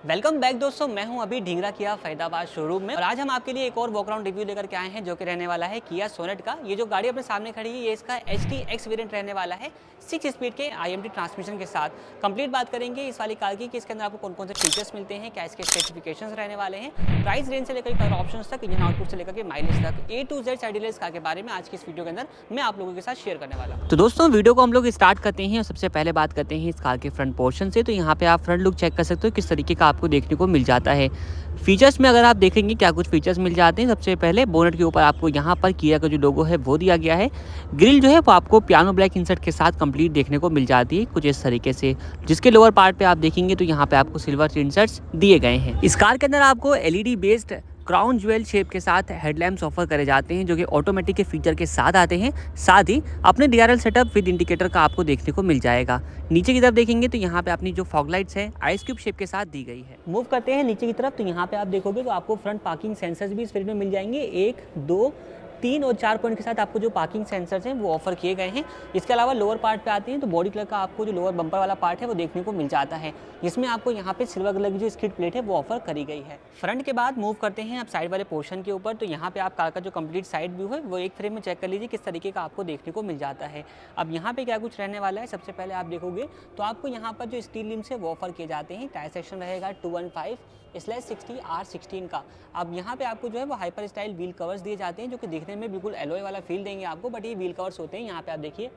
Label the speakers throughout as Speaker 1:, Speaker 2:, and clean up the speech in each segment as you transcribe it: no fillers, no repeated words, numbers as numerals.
Speaker 1: Welcome back दोस्तों, मैं हूं अभी ढींगरा किया फरीदाबाद शोरूम में और आज हम आपके लिए एक और वॉकराउंड रिव्यू लेकर के आए हैं जो कि रहने वाला है किया सोनेट का। ये जो गाड़ी अपने सामने खड़ी है ये इसका HTX वेरिएंट रहने वाला है 6 स्पीड के IMT ट्रांसमिशन के साथ। कंप्लीट बात करेंगे इस वाली कार की कि इसके अंदर आपको कौन कौन से फीचर्स मिलते हैं, क्या इसके स्पेसिफिकेशंस रहने वाले हैं, प्राइस रेंज से लेकर कलर ऑप्शन तक, इंजन आउटपुट से लेकर के माइलेज तक, A to Z सारी इस कार के बारे में आज की इस वीडियो के अंदर मैं आप लोगों के साथ शेयर करने वाला हूं। तो दोस्तों वीडियो को हम लोग स्टार्ट करते हैं और सबसे पहले बात करते हैं इस कार के फ्रंट पोर्शन से। तो यहाँ पे आप फ्रंट लुक चेक कर सकते हो किस तरीके का आपको देखने को मिल जाता है। फीचर्स में अगर आप देखेंगे क्या कुछ फीचर्स मिल जाते हैं, सबसे पहले बोनेट के ऊपर आपको यहाँ पर किया का जो लोगो है वो दिया गया है। ग्रिल जो है वो आपको पियानो ब्लैक इंसर्ट के साथ कंप्लीट देखने को मिल जाती है कुछ इस तरीके से, जिसके लोअर पार्ट पे आप देखेंगे तो यहाँ पे आपको सिल्वर इंसर्ट्स दिए गए हैं। इस कार के अंदर आपको LED based crown jewel shape के साथ हेडलैम्प्स ऑफर करे जाते हैं जो कि ऑटोमेटिक के फीचर के साथ आते हैं। साथ ही अपने DRL सेटअप विद इंडिकेटर का आपको देखने को मिल जाएगा। नीचे की तरफ देखेंगे तो यहाँ पे अपनी जो फॉग लाइट्स है आइस क्यूब शेप के साथ दी गई है। मूव करते हैं नीचे की तरफ तो यहाँ पे आप देखोगे तो आपको फ्रंट पार्किंग सेंसर्स भी इस वेरिएंट में मिल जाएंगे। 1, 2, 3 और 4 पॉइंट के साथ आपको जो पार्किंग सेंसर्स हैं वो ऑफर किए गए हैं। इसके अलावा लोअर पार्ट पे आते हैं तो बॉडी कलर का आपको जो लोअर बम्पर वाला पार्ट है वो देखने को मिल जाता है, जिसमें आपको यहाँ पे सिल्वर कलर की जो स्किड प्लेट है वो ऑफर करी गई है। फ्रंट के बाद मूव करते हैं आप साइड वाले पोर्शन के ऊपर। तो यहाँ पे आप कार का जो कंप्लीट साइड व्यू है वो एक फ्रेम में चेक कर लीजिए किस तरीके का आपको देखने को मिल जाता है। अब यहाँ पे क्या कुछ रहने वाला है, सबसे पहले आप देखोगे तो आपको यहाँ पर जो स्टील लिम्स है वो ऑफर किए जाते हैं। टायर सेक्शन रहेगा 215/60 R16 का। अब यहाँ पे आपको जो है वो हाइपर स्टाइल व्हील कवर्स दिए जाते हैं जो कि देखने में बिल्कुल एलॉय वाला फील देंगे आपको, बट ये व्हील कवर्स होते हैं। यहाँ पे आप देखिए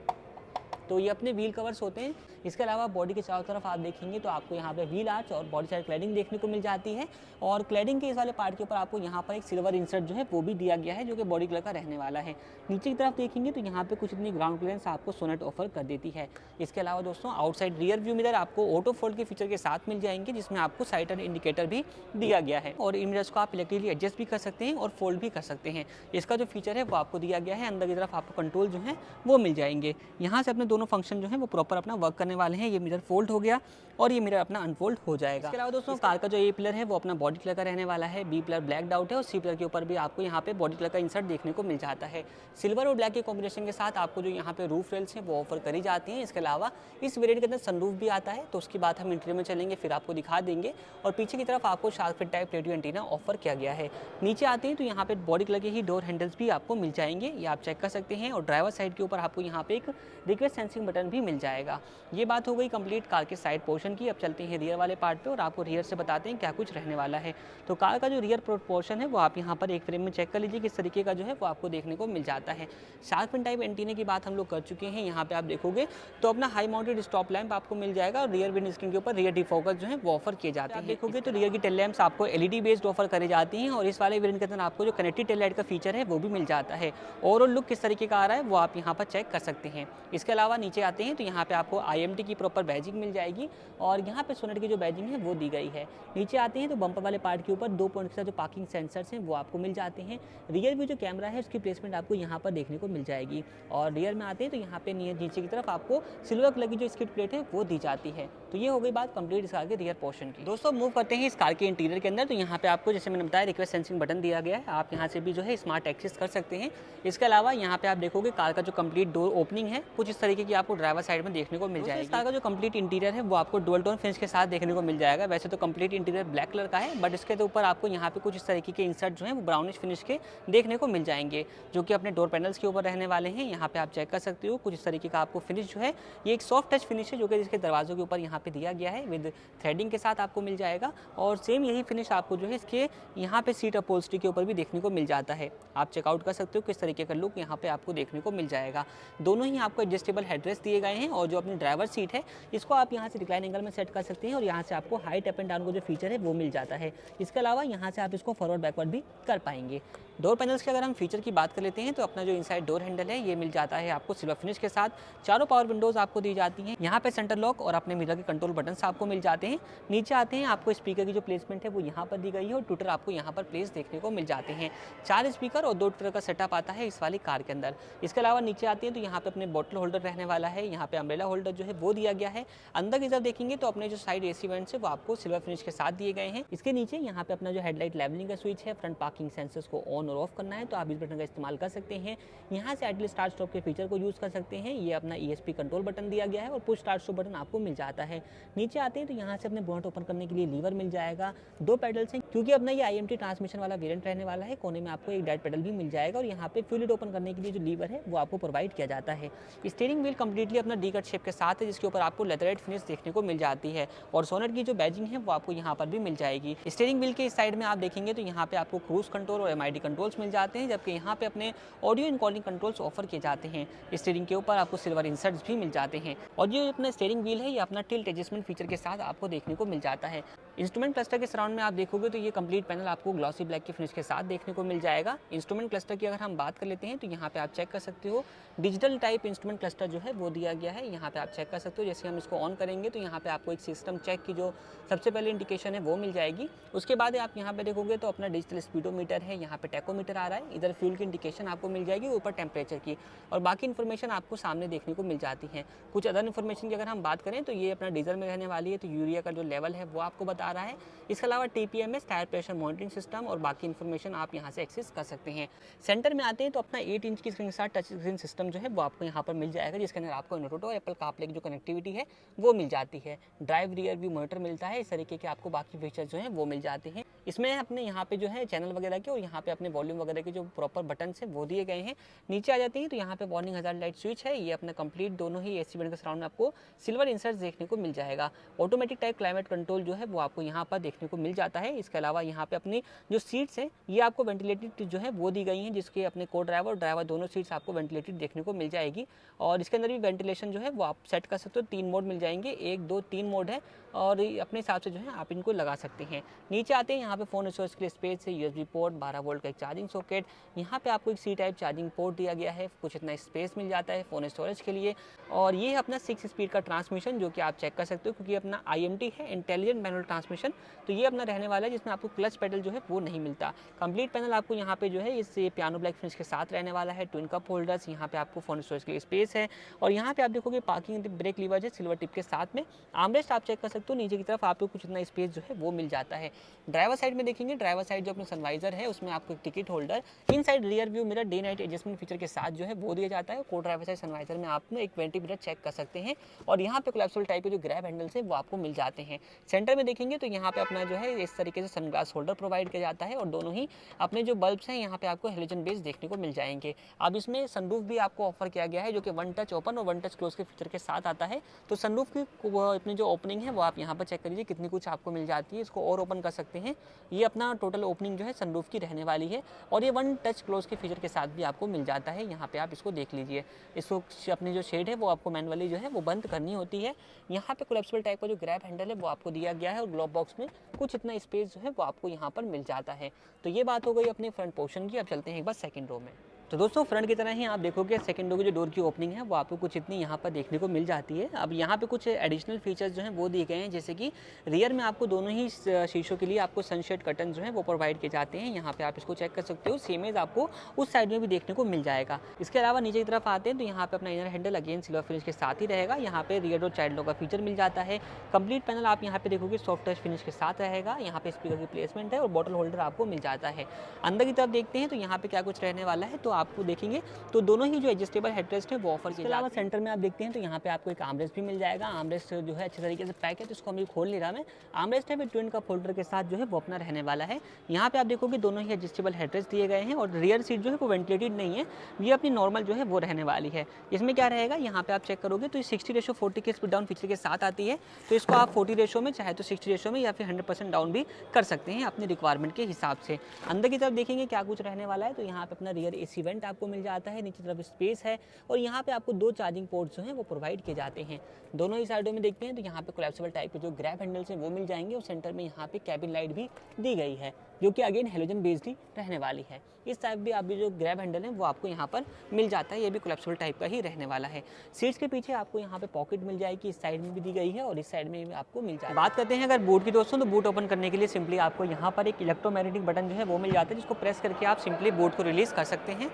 Speaker 1: तो ये अपने व्हील कवर्स होते हैं। इसके अलावा बॉडी के चारों तरफ आप देखेंगे तो आपको यहाँ पे व्हील आर्च और बॉडी साइड क्लैडिंग देखने को मिल जाती है। और क्लैडिंग के इस वाले पार्ट के ऊपर आपको यहाँ पर एक सिल्वर इंसर्ट जो है वो भी दिया गया है जो कि बॉडी कलर का रहने वाला है। नीचे की तरफ देखेंगे तो यहाँ पे कुछ इतनी ग्राउंड क्लियरेंस आपको सोनेट ऑफर कर देती है। इसके अलावा दोस्तों आउटसाइड रियर व्यू मिरर आपको ऑटो फोल्ड के फीचर के साथ मिल जाएंगे, जिसमें आपको साइड टर्न इंडिकेटर भी दिया गया है और इन मिरर्स को आप इलेक्ट्रिकली एडजस्ट भी कर सकते हैं और फोल्ड भी कर सकते हैं। इसका जो फीचर है वो आपको दिया गया है। अंदर की तरफ आपको कंट्रोल जो है वो मिल जाएंगे। यहाँ से अपने दोनों फंक्शन जो है वो प्रॉपर अपना वर्क करने वाले हैं। ये मिरर फोल्ड हो गया और ये मिरर अपना अनफोल्ड हो जाएगा। इसके अलावा दोस्तों कार का जो A पिलर है वो अपना बॉडी कलर का रहने वाला है। B पिलर ब्लैक आउट है और C पिलर के ऊपर भी आपको यहाँ पे बॉडी कलर का इंसर्ट देखने को मिल जाता है। सिल्वर और ब्लैक के कॉम्बिनेशन के साथ आपको जो यहाँ पे रूफ रेल्स हैं वो ऑफर करी जाती हैं। इसके अलावा इस वेरिएंट के अंदर सनरूफ भी आता है, तो उसकी बात हम इंटीरियर में चलेंगे फिर आपको दिखा देंगे। और पीछे की तरफ आपको shark fit type radio antenna offer किया गया है। नीचे आते हैं तो यहाँ पे बॉडी कलर के ही डोर हैंडल्स भी आपको मिल जाएंगे, ये आप चेक कर सकते हैं। और ड्राइवर साइड के ऊपर आपको यहाँ पे एक रिक्वेस्ट सेंसिंग बटन भी मिल जाएगा। ये बात हो गई कंप्लीट कार के साइड पोर्शन की। अब चलते हैं रियर वाले पार्ट पे और आपको रियर से बताते हैं क्या कुछ रहने वाला है। तो कार का जो रियर पोर्शन है वो आप यहाँ पर एक फ्रेम में चेक कर लीजिए किस तरीके का जो है वो आपको देखने को मिल जाता है। शार्क फिन टाइप एंटीने की बात हम लोग कर चुके हैं। यहाँ पे आप देखोगे तो अपना हाई माउंटेड स्टॉप लैंप आपको मिल जाएगा और रियर विंड स्क्रीन के ऊपर रियर डिफोकस जो है वो ऑफर किए जाते हैं। देखोगे तो रियर की टेल लैंप्स आपको LED बेस्ड ऑफर करे जाती हैं और इस वाले वेरिएंट के अंदर आपको जो कनेक्टेड टेल लाइट का फीचर है वो भी मिल जाता है। ओवरऑल लुक किस तरीके का आ रहा है वो आप यहाँ पर चेक कर सकते हैं। इसके अलावा नीचे आते हैं तो यहाँ पे आपको IMT की प्रॉपर बैजिंग मिल जाएगी और यहाँ पे सोनेट की जो बैजिंग है वो दी गई है। नीचे आते हैं तो बम्पर वाले पार्ट के ऊपर 2 पॉइंट के साथ जो पार्किंग सेंसर्स हैं वो आपको मिल जाते हैं। रियर व्यू जो कैमरा है उसकी प्लेसमेंट आपको यहाँ पर देखने को मिल जाएगी। और रियर में आते हैं तो यहाँ पे नीचे की तरफ आपको सिल्वर कलर की जो स्किड प्लेट है वो दी जाती है। तो ये हो गई बात कंप्लीट इस कार के रियर पोर्शन की। दोस्तों मूव करते हैं इस कार के इंटीरियर के अंदर। तो यहाँ पे आपको जैसे मैंने बताया रिक्वेस्ट सेंसिंग बटन दिया गया है, आप यहाँ से भी जो है स्मार्ट एक्सेस कर सकते हैं। इसके अलावा यहाँ पे आप देखोगे कार का जो कंप्लीट डोर ओपनिंग है कुछ इस तरीके की आपको ड्राइवर साइड में देखने को मिल जाएगी। कार का जो कंप्लीट इंटीरियर है वो आपको डुअल टोन फिनिश के साथ देखने को मिल जाएगा। वैसे तो कंप्लीट इंटीरियर ब्लैक कलर का है, बट इसके ऊपर आपको यहाँ पे कुछ इस तरीके के इंसर्ट जो है वो ब्राउनिश फिनिश के देखने को मिल जाएंगे जो कि अपने डोर पैनल्स के ऊपर रहने वाले हैं। यहाँ पे आप चेक कर सकते हो कुछ इस तरीके का आपको फिनिश जो है ये एक सॉफ्ट टच फिनिश है जो कि इसके दरवाजों के ऊपर यहाँ पे दिया गया है विद थ्रेडिंग के साथ आपको मिल जाएगा। और सेम यही फिनिश आपको जो है इसके यहाँ पे सीट अपहोल्स्ट्री के ऊपर भी देखने को मिल जाता है। आप चेकआउट कर सकते हो किस तरीके का लुक यहाँ पे आपको देखने को मिल जाएगा। दोनों ही आपको एडजस्टेबल हेडरेस्ट दिए गए हैं और जो अपनी ड्राइवर सीट है इसको आप यहाँ से रिक्लाइन एंगल में सेट कर सकते हैं और यहाँ से आपको हाइट अप एंड डाउन को जो फीचर है वो मिल जाता है। इसके अलावा यहाँ से आप इसको फॉरवर्ड बैकवर्ड भी कर पाएंगे। डोर पैनल्स के अगर हम फीचर की बात कर लेते हैं तो अपना जो इनसाइड डोर हैंडल है ये मिल जाता है आपको सिल्वर फिनिश के साथ। चारों पावर विंडोज आपको दी जाती हैं। यहाँ पे सेंटर लॉक और अपने मिरर के कंट्रोल बटन्स आपको मिल जाते हैं। नीचे आते हैं आपको स्पीकर की जो प्लेसमेंट है वो यहाँ पर दी गई है और ट्विटर आपको यहाँ पर प्लेस देखने को मिल जाते हैं। 4 स्पीकर और 2 ट्विटर का सेटअप आता है इस वाली कार के अंदर। इसके अलावा नीचे आते हैं तो यहाँ पे अपने बोतल होल्डर रहने वाला है। यहाँ पे अम्ब्रेला होल्डर जो है वो दिया गया है। अंदर की तरफ देखेंगे तो अपने जो साइड AC वेंट्स है वो आपको सिल्वर फिनिश के साथ दिए गए हैं। इसके नीचे यहाँ पे अपना जो हेडलाइट लेवलिंग का स्विच है, फ्रंट पार्किंग सेंसर्स को ऑन ऑन और ऑफ करना है तो आप इस बटन का इस्तेमाल कर सकते हैं। यहाँ से आइडल स्टार्ट स्टॉप के फीचर को यूज़ कर सकते हैं। ये अपना ESP कंट्रोल बटन दिया गया है और पुश स्टार्ट स्टॉप बटन आपको मिल जाता है। नीचे आते हैं तो यहाँ से अपने बोनट ओपन करने के लिए लीवर मिल जाएगा, 2 पेडल्स हैं क्योंकि अपना ये IMT ट्रांसमिशन वाला वेरिएंट रहने वाला है। कोने में आपको एक डेड पेडल भी मिल जाएगा और यहाँ पे फ्यूल लिड ओपन करने के लिए जो लीवर है वो आपको प्रोवाइड किया जाता है। स्टीयरिंग व्हील कंप्लीटली अपना डी कट शेप के साथ है जिसके ऊपर आपको लेदरेट फिनिश देखने को मिल जाती है और सोनेट की जो बैजिंग है वो आपको यहाँ पर भी मिल जाएगी। स्टीयरिंग व्हील के इस साइड में आप देखेंगे तो यहाँ पे आपको क्रूज कंट्रोल और MID कंट्रोल्स मिल जाते हैं, जबकि यहाँ पे अपने ऑडियो इनकॉलिंग कंट्रोल्स ऑफर किए जाते हैं। स्टीयरिंग के ऊपर आपको सिल्वर इंसर्ट्स भी मिल जाते हैं और जो अपना स्टीयरिंग व्हील है ये अपना टिल्ट एडजस्टमेंट फीचर के साथ आपको देखने को मिल जाता है। इंस्ट्रूमेंट क्लस्टर के सराउंड में आप देखोगे तो ये कंप्लीट पैनल आपको ग्लॉसी ब्लैक की फिनिश के साथ देखने को मिल जाएगा। इंस्ट्रूमेंट क्लस्टर की अगर हम बात कर लेते हैं तो यहाँ पे आप चेक कर सकते हो डिजिटल टाइप इंस्ट्रूमेंट क्लस्टर जो है वो दिया गया है। यहाँ पे आप चेक कर सकते हो, जैसे हम इसको ऑन करेंगे तो यहाँ पे आपको एक सिस्टम चेक की जो सबसे पहले इंडिकेशन है वो मिल जाएगी। उसके बाद आप यहाँ पे देखोगे तो अपना डिजिटल स्पीडोमीटर है, यहाँ पे टैकोमीटर आ रहा है, इधर फ्यूल की इंडिकेशन आपको मिल जाएगी, ऊपर टेम्परेचर की और बाकी इन्फॉर्मेशन आपको सामने देखने को मिल जाती है। कुछ अदर इन्फॉर्मेशन की अगर हम बात करें तो ये अपना डीजल में रहने वाली है, तो यूरिया का जो लेवल है वो आपको बता रहा है। इसके अलावा TPMS tyre pressure monitoring system और बाकी इन्फॉर्मेशन आप यहाँ से एक्सेस कर सकते हैं। सेंटर में आते हैं तो अपना 8 इंच की स्क्रीन के साथ टच स्क्रीन सिस्टम जो है वो आपको यहाँ पर मिल जाएगा, जिसके अंदर आपको इनोटो और एप्पल कारप्ले की जो कनेक्टिविटी है वो मिल जाती है। ड्राइव रियर व्यू मॉनिटर मिलता है, इस तरीके के आपको बाकी फीचर जो है वो मिल जाते हैं। इसमें अपने यहाँ पे जो है चैनल वगैरह के और यहाँ पे अपने वॉल्यूम वगैरह के जो प्रॉपर बटन है वो दिए गए हैं। नीचे आ जाते हैं तो यहाँ पे वार्निंग हजार्ड लाइट स्विच है, ये अपना कंप्लीट दोनों ही AC बैंड के सराउंड में आपको सिल्वर इंसर्ट देखने को मिल जाएगा। ऑटोमेटिक टाइप क्लाइमेट कंट्रोल जो है वो आपको यहाँ पर देखने को मिल जाता है। इसके अलावा यहाँ पे अपनी जो सीट्स हैं ये आपको वेंटिलेटेड जो है वो दी गई हैं, जिसके अपने को ड्राइवर और ड्राइवर दोनों सीट्स आपको वेंटिलेटेड देखने को मिल जाएगी और इसके अंदर भी वेंटिलेशन जो है वो आप सेट कर सकते हो। 3 मोड मिल जाएंगे, 1, 2, 3 मोड है और अपने हिसाब से जो है आप इनको लगा सकते हैं। नीचे आते हैं यहाँ पे फोन स्टोरेज के लिए स्पेस है, USB पोर्ट, 12 वोल्ट का एक चार्जिंग सॉकेट, यहाँ पे आपको एक C टाइप चार्जिंग पोर्ट दिया गया है, कुछ इतना स्पेस मिल जाता है फोन स्टोरेज के लिए। और ये है अपना 6 स्पीड का ट्रांसमिशन जो कि आप चेक कर सकते हो, क्योंकि अपना IMT है इंटेलिजेंट मैनुअल ट्रांसमिशन, तो ये अपना रहने वाला है जिसमें आपको क्लच पेडल जो है वो नहीं मिलता। कंप्लीट पैनल आपको यहाँ पे जो है इससे पियानो ब्लैक फिनिश के साथ रहने वाला है। ट्विन कप होल्डर्स, यहाँ पे आपको फोन स्टोरेज के लिए स्पेस है और यहाँ पे आप देखोगे पार्किंग ब्रेक लीवर है सिल्वर टिप के साथ में। आर्मरेस्ट आप चेक कर सकते हो, नीचे की तरफ आपको कुछ इतना स्पेस जो है वो मिल जाता है। ड्राइवर साइड में देखेंगे, ड्राइवर साइड जो अपना सनवाइजर है उसमें आपको एक ticket holder, inside rear view mirror day night adjustment feature के साथ जो है वो दिया जाता है। को ड्राइवर साइड सनवाइजर में आप एक 20 मिनट चेक कर सकते हैं और यहाँ पे कोलैप्सिबल टाइप के जो ग्रैब हैंडल्स है वो आपको मिल जाते हैं। सेंटर में देखेंगे तो यहाँ पे अपना जो है इस तरीके से सनग्लास होल्डर प्रोवाइड किया जाता है और दोनों ही अपने जो बल्ब्स हैं यहाँ पे आपको हेलोजन बेस देखने को मिल जाएंगे। अब इसमें सनरूफ भी आपको ऑफर किया गया है जो कि 1 टच ओपन और 1 टच क्लोज के फीचर के साथ आता है। तो सनरूफ की अपनी जो ओपनिंग है वो आप यहाँ पर चेक करिए कितनी कुछ आपको मिल जाती है, इसको और ओपन कर सकते हैं। ये अपना टोटल ओपनिंग जो है सनरूफ की रहने वाली है और ये 1 टच क्लोज के फीचर के साथ भी आपको मिल जाता है। यहाँ पे आप इसको देख लीजिए, इसको अपनी जो शेड है वो आपको मैनुअली जो है वो बंद करनी होती है। यहाँ पे कोलैप्सिबल टाइप का जो ग्रैब हैंडल है वो आपको दिया गया है और ग्लोव बॉक्स में कुछ इतना स्पेस जो है वो आपको यहाँ पर मिल जाता है। तो ये बात हो गई अपने फ्रंट पोर्शन की। अब चलते हैं एक बार सेकंड रो में। तो दोस्तों फ्रंट की तरह ही आप देखोगे सेकंड रो की जो डोर की ओपनिंग है वो आपको कुछ इतनी यहाँ पर देखने को मिल जाती है। अब यहाँ पे कुछ एडिशनल फीचर्स जो हैं वो दिए गए हैं, जैसे कि रियर में आपको दोनों ही शीशों के लिए आपको सनशेड कर्टन जो है वो प्रोवाइड किए जाते हैं। यहाँ पे आप इसको चेक कर सकते हो, सेम एज आपको उस साइड में भी देखने को मिल जाएगा। इसके अलावा नीचे की तरफ आते हैं तो यहाँ पे अपना inner handle again silver finish के साथ ही रहेगा। यहाँ पे रियर डोर चाइल्ड लॉक का फीचर मिल जाता है। कंप्लीट पैनल आप यहाँ पे देखोगे सॉफ्ट टच फिनिश के साथ रहेगा। यहाँ पे स्पीकर की प्लेसमेंट है और बॉटल होल्डर आपको मिल जाता है। अंदर की तरफ देखते हैं तो यहाँ पे क्या कुछ रहने वाला है, तो आपको देखेंगे तो दोनों ही जो एडजस्टेबल हेडरेस्ट है वो ऑफर किया जाता है। सेंटर में आप देखते हैं तो यहाँ पे आपको एक आर्मरेस्ट भी मिल जाएगा। आर्मरेस्ट जो है अच्छे तरीके से पैक है तो इसको हम खोल नहीं रहा मैं। आर्मरेस्ट है फिर ट्विन कप होल्डर के साथ जो है वो अपना रहने वाला है। यहाँ पे आप देखोगे दोनों ही एडजस्टेबल हेडरेस्ट दिए गए हैं और रियर सीट जो है वो वेंटिलेटेड नहीं है, ये अपनी नॉर्मल जो है वो रहने वाली है। इसमें क्या रहेगा, यहाँ पे आप चेक करोगे तो 60:40 के स्पीड डाउन फीचर के साथ आती है। तो इसको आप 40 रेशो में चाहे तो 60 रेशो में या फिर 100% डाउन भी कर सकते हैं अपनी रिक्वायरमेंट के हिसाब से। अंदर की तरफ देखेंगे क्या कुछ रहने वाला है, तो यहाँ पे अपना रियर AC वेंट आपको मिल जाता है, नीचे तरफ स्पेस है और यहाँ पे आपको 2 चार्जिंग पोर्ट्स जो हैं वो प्रोवाइड किए जाते हैं। दोनों ही साइडों में देखते हैं तो यहाँ पे कोलैप्सिबल टाइप के जो ग्रैब हैंडल्स हैं वो मिल जाएंगे और सेंटर में यहाँ पे कैबिन लाइट भी दी गई है जो कि अगेन हेलोजन बेस्ड ही रहने वाली है। इस टाइप भी अभी जो ग्रैब हैंडल है वो आपको यहाँ पर मिल जाता है, ये भी कोलैप्सिबल टाइप का ही रहने वाला है। सीट्स के पीछे आपको यहाँ पे पॉकेट मिल जाएगी, इस साइड में भी दी गई है और इस साइड में भी आपको मिल जाएगी। बात करते हैं अगर बूट की दोस्तों, तो बूट ओपन करने के लिए सिंपली आपको यहाँ पर एक इलेक्ट्रोमैग्नेटिक बटन जो है वो मिल जाता है, जिसको प्रेस करके आप सिंपली बूट को रिलीज़ कर सकते हैं।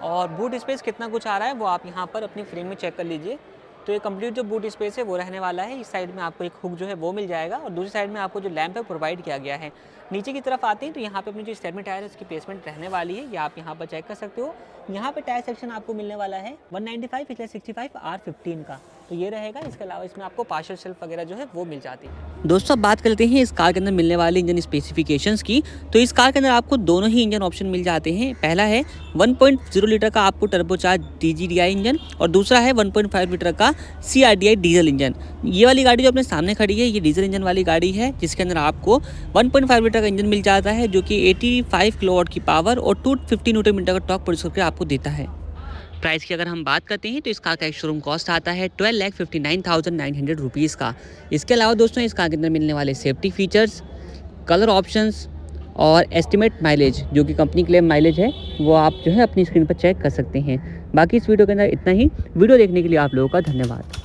Speaker 1: और बूट स्पेस कितना कुछ आ रहा है वो आप यहाँ पर अपनी फ्रेम में चेक कर लीजिए। तो ये कंप्लीट जो बूट स्पेस है वो रहने वाला है। इस साइड में आपको एक हुक जो है वो मिल जाएगा और दूसरी साइड में आपको जो लैंप है प्रोवाइड किया गया है। नीचे की तरफ आते हैं तो यहाँ पे अपनी जो स्टेपनी टायर है उसकी प्लेसमेंट रहने वाली है, ये आप यहाँ पर चेक कर सकते हो। यहाँ पे टायर सेक्शन आपको मिलने वाला है 195 इसलिए 65 R15 का, तो ये रहेगा। इसके अलावा इसमें आपको पार्शल शेल्फ वगैरह जो है वो मिल जाती है। दोस्तों अब बात करते हैं इस कार के अंदर मिलने वाले इंजन स्पेसिफिकेशंस की। तो इस कार के अंदर आपको दोनों ही इंजन ऑप्शन मिल जाते हैं। पहला है 1.0 लीटर का आपको टर्बोचार्ज DGDI इंजन और दूसरा है 1.5 लीटर का CRDI डीजल इंजन। ये वाली गाड़ी जो अपने सामने खड़ी है ये डीजल इंजन वाली गाड़ी है, जिसके अंदर आपको 1.5 लीटर का इंजन मिल जाता है जो कि 85 किलोवाट की पावर और 250 न्यूटन मीटर का टॉर्क प्रोड्यूस करके आपको देता है। प्राइस की अगर हम बात करते हैं तो इस कार का एक शोरूम कॉस्ट आता है 12,59,900 रुपीज़ का। इसके अलावा दोस्तों इस कार के अंदर मिलने वाले सेफ्टी फीचर्स, कलर ऑप्शंस और एस्टिमेट माइलेज जो कि कंपनी क्लेम माइलेज है वो आप जो है अपनी स्क्रीन पर चेक कर सकते हैं। बाकी इस वीडियो के अंदर इतना ही। वीडियो देखने के लिए आप लोगों का धन्यवाद।